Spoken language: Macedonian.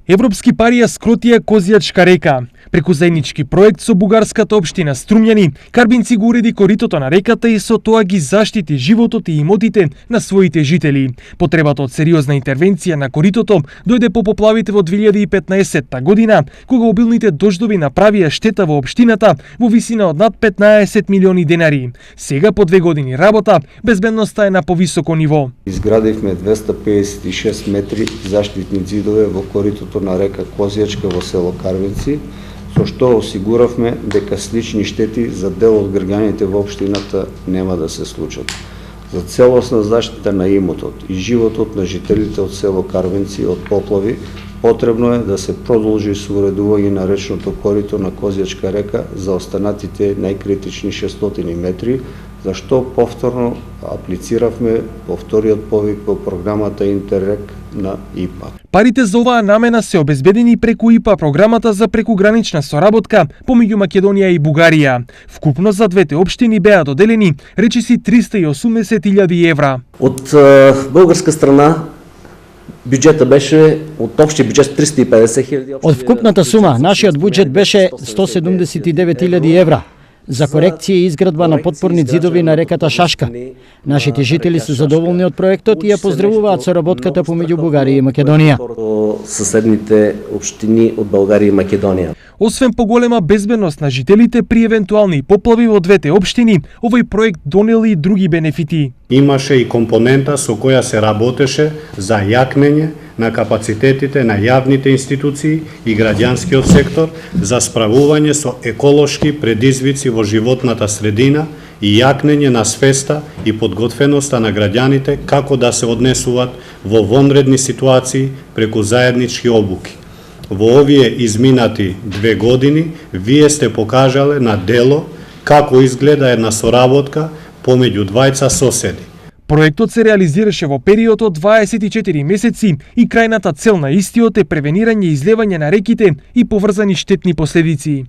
Европски пари ја скротија Козјачка река. Преку заеднички проект со бугарската општина Струмјани, Карбинци го уреди коритото на реката и со тоа ги заштити животот и имотите на своите жители. Потребата од сериозна интервенција на коритото дојде по поплавите во 2015 година, кога обилните дождови направија штета во општината во висина од над 15 милиони денари. Сега, по 2 години работа, безбедноста е на повисоко ниво. Изградивме 256 метри заштитни ѕидови во коритото на река Козјачка во село Карбинци, со што осигуравме дека слични штети за дел од граѓаните во општината нема да се случат. За целосна заштита на имотот и животот на жителите од село Карбинци од поплави, потребно е да се продолжи со уредување на речното корито на Козјачка река за останатите најкритични 600 метри, за што повторно аплициравме по вториот повик по програмата Интеррег на ИПА. Парите за оваа намена се обезбедени преку ИПА, програмата за прекугранична соработка помеѓу Македонија и Бугарија. Вкупно за двете општини беа доделени речиси 380.000 евра. Од българска страна бюджета беше од општиот бюджет 350.000. Од вкупната сума нашиот буџет беше 179.000 евра за корекција и изградба на потпорни ѕидови на реката Шашка. Нашите жители се задоволни од проектот и ја поздравуваат соработката помеѓу Бугарија и Македонија. Соседните општини од Българија и Македонија. Освен поголема безбедност на жителите при евентуални поплави во двете општини, овој проект донел и други бенефити. Имаше и компонента со која се работеше за јакнење на капацитетите на јавните институции и граѓанскиот сектор за справување со еколошки предизвици во животната средина и јакнење на свеста и подготвеноста на граѓаните како да се однесуваат во вонредни ситуации преку заеднички обуки. Во овие изминати 2 години вие сте покажале на дело како изгледа една соработка помеѓу двајца соседи. Проектот се реализираше во период од 24 месеци и крајната цел на истиот е превенирање излевање на реките и поврзани штетни последици.